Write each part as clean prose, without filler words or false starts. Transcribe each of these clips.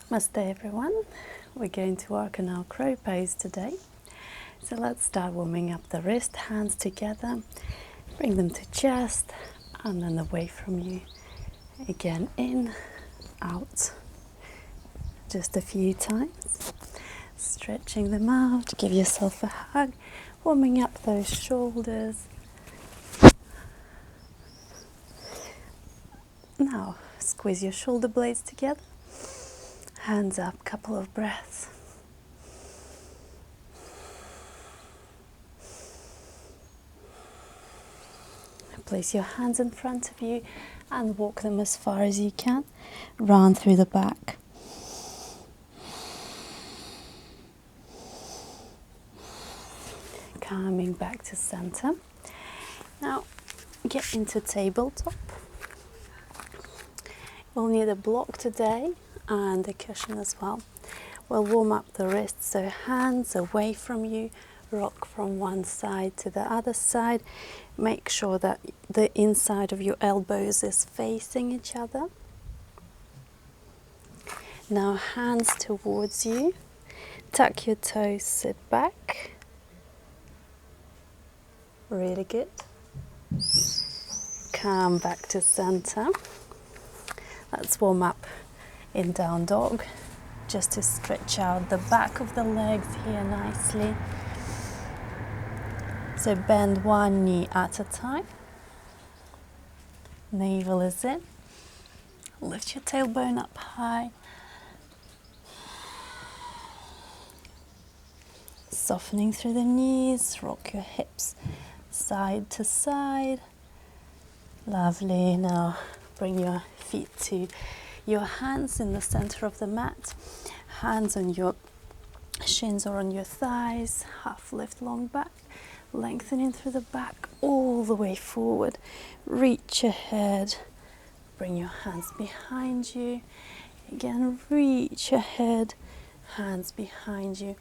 Namaste everyone. We're going to work on our crow pose today. So let's start warming up the wrist, hands together. Bring them to chest and then away from you. Again, in, out. Just a few times. Stretching them out. Give yourself a hug. Warming up those shoulders. Now, squeeze your shoulder blades together. Hands up, couple of breaths. Place your hands in front of you and walk them as far as you can, round through the back. Coming back to center. Now, get into tabletop. We'll need a block today and a cushion as well. We'll warm up the wrists, so hands away from you, rock from one side to the other side. Make sure that the inside of your elbows is facing each other. Now hands towards you, tuck your toes, sit back. Really good. Come back to center. Let's warm up in down dog, just to stretch out the back of the legs here nicely. So bend one knee at a time. Navel is in. Lift your tailbone up high. Softening through the knees, rock your hips side to side. Lovely. Now bring your feet to your hands in the center of the mat. Hands on your shins or on your thighs. Half lift, long back. Lengthening through the back all the way forward. Reach ahead. Bring your hands behind you. Again, reach ahead. Hands behind you.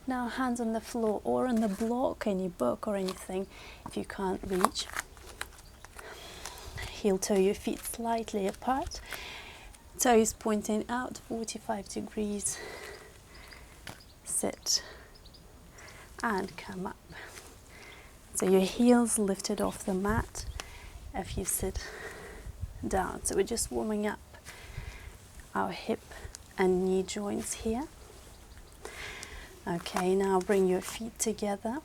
Now hands on the floor or on the block, any book or anything if you can't reach. Heel toe your feet slightly apart. Toes pointing out 45 degrees. Sit and come up. So your heels lifted off the mat if you sit down. So we're just warming up our hip and knee joints here. Okay, now bring your feet together.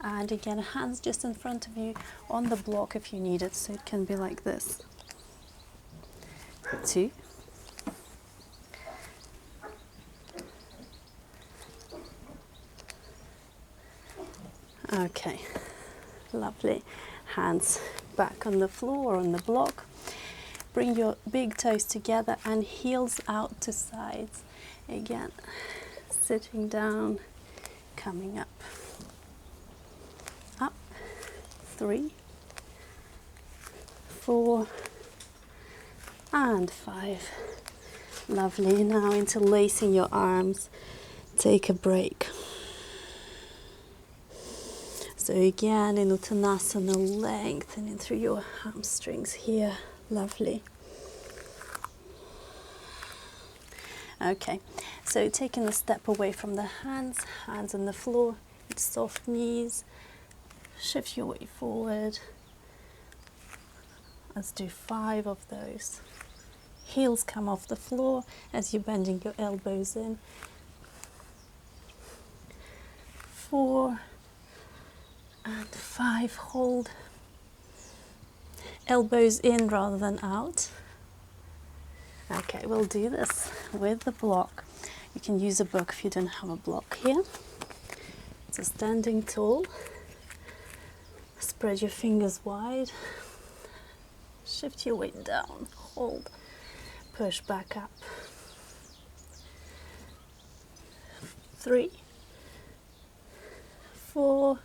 And again, hands just in front of you on the block if you need it. So it can be like this. 2. Okay, lovely. Hands back on the floor or on the block. Bring your big toes together and heels out to sides. Again, sitting down, coming up. Up. 3, 4, and 5. Lovely. Now interlacing your arms. Take a break. So again, in Uttanasana, lengthening through your hamstrings here. Lovely. Okay, so taking a step away from the hands, hands on the floor, soft knees. Shift your weight forward. Let's do 5 of those. Heels come off the floor as you're bending your elbows in. 4 and 5. Hold. Elbows in rather than out. Okay, we'll do this with the block. You can use a book if you don't have a block here. So standing tall. Spread your fingers wide. Shift your weight down. Hold. Push back up. 3, 4,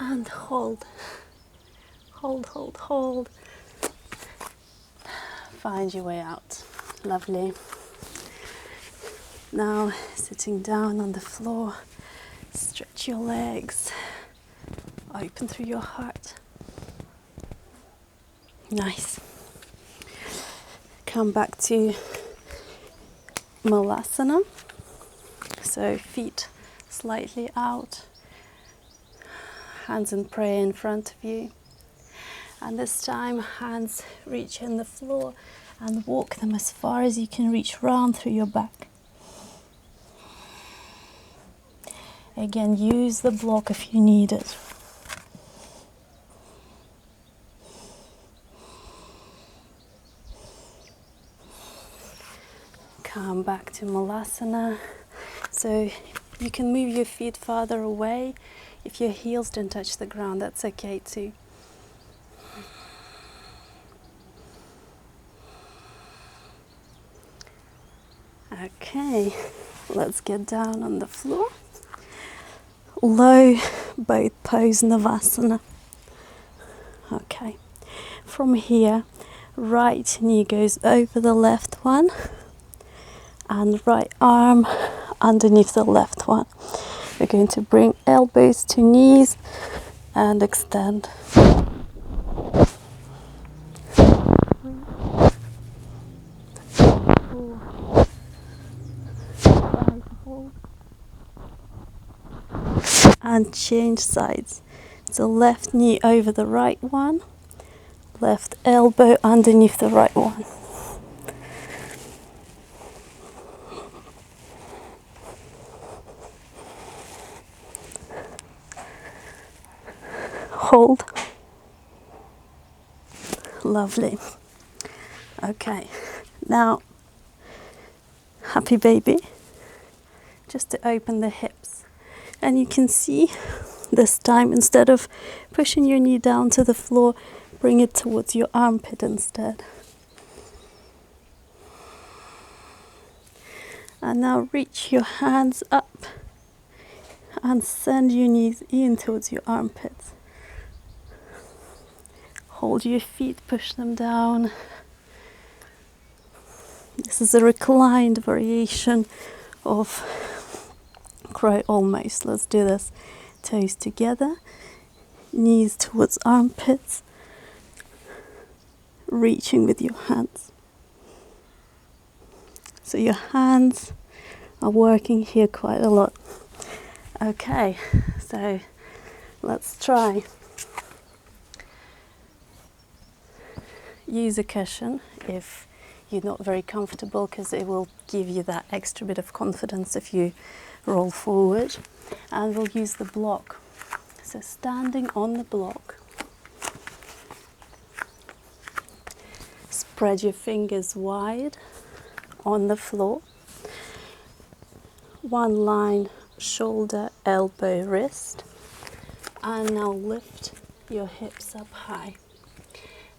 and hold. Hold, hold, hold. Find your way out. Lovely. Now sitting down on the floor, stretch your legs, open through your heart. Nice. Come back to Malasana. So feet slightly out, hands in prayer in front of you. And this time, hands reach in the floor and walk them as far as you can reach round through your back. Again, use the block if you need it. Come back to Malasana. So you can move your feet farther away. If your heels don't touch the ground, that's okay too. Okay, let's get down on the floor. Low boat pose Navasana. Okay, from here, right knee goes over the left one and right arm underneath the left one. We're going to bring elbows to knees and extend. And change sides. So left knee over the right one, left elbow underneath the right one. Hold. Lovely. Okay, now happy baby. Just to open the hips. And you can see this time, instead of pushing your knee down to the floor, bring it towards your armpit instead. And now reach your hands up and send your knees in towards your armpits. Hold your feet, push them down. This is a reclined variation of crow almost. Let's do this. Toes together, knees towards armpits, reaching with your hands. So your hands are working here quite a lot. Okay, so let's try. Use a cushion if you're not very comfortable, because it will give you that extra bit of confidence if you roll forward. And we'll use the block. So standing on the block, spread your fingers wide on the floor. One line, shoulder, elbow, wrist. And now lift your hips up high.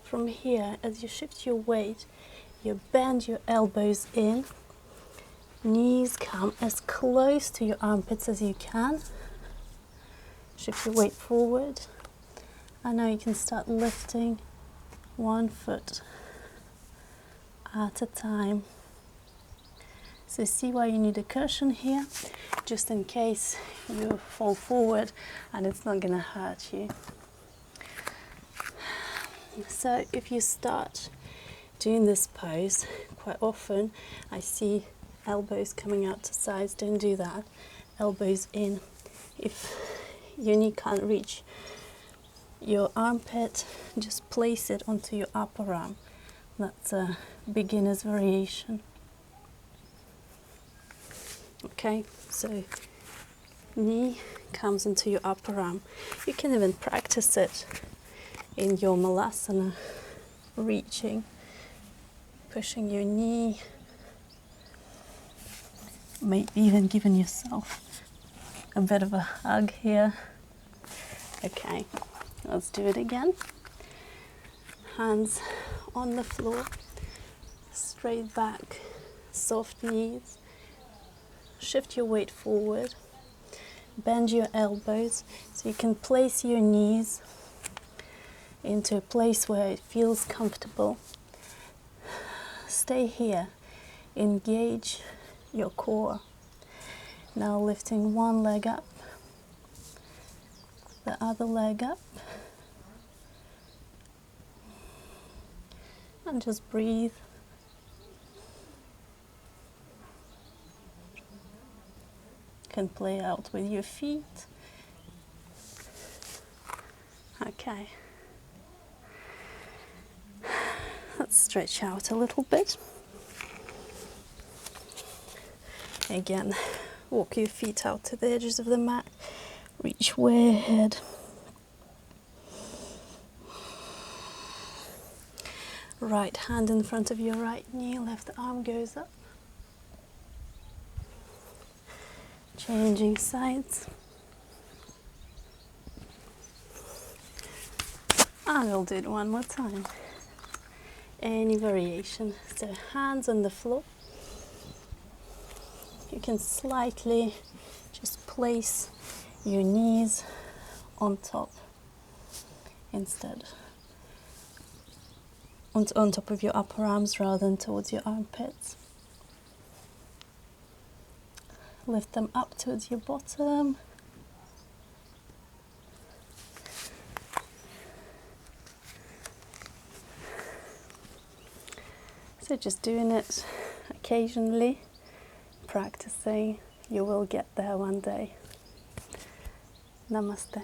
From here, as you shift your weight, you bend your elbows in. Knees come as close to your armpits as you can. Shift your weight forward. And now you can start lifting one foot at a time. So see why you need a cushion here, just in case you fall forward and it's not going to hurt you. So if you start doing this pose, quite often I see elbows coming out to sides. Don't do that. Elbows in. If your knee can't reach your armpit, just place it onto your upper arm. That's a beginner's variation. Okay, so knee comes into your upper arm. You can even practice it in your Malasana, reaching, pushing your knee, maybe even giving yourself a bit of a hug here. Okay, let's do it again. Hands on the floor, straight back, soft knees. Shift your weight forward, bend your elbows so you can place your knees into a place where it feels comfortable. Stay here, engage your core. Now lifting one leg up, the other leg up, and just breathe. can play out with your feet. Okay. Let's stretch out a little bit. Again, walk your feet out to the edges of the mat. Reach way ahead. Right hand in front of your right knee, left arm goes up. Changing sides. And we'll do it one more time. Any variation. So hands on the floor. You can slightly just place your knees on top instead. On top of your upper arms rather than towards your armpits. Lift them up towards your bottom. So just doing it occasionally, practicing, you will get there one day. Namaste.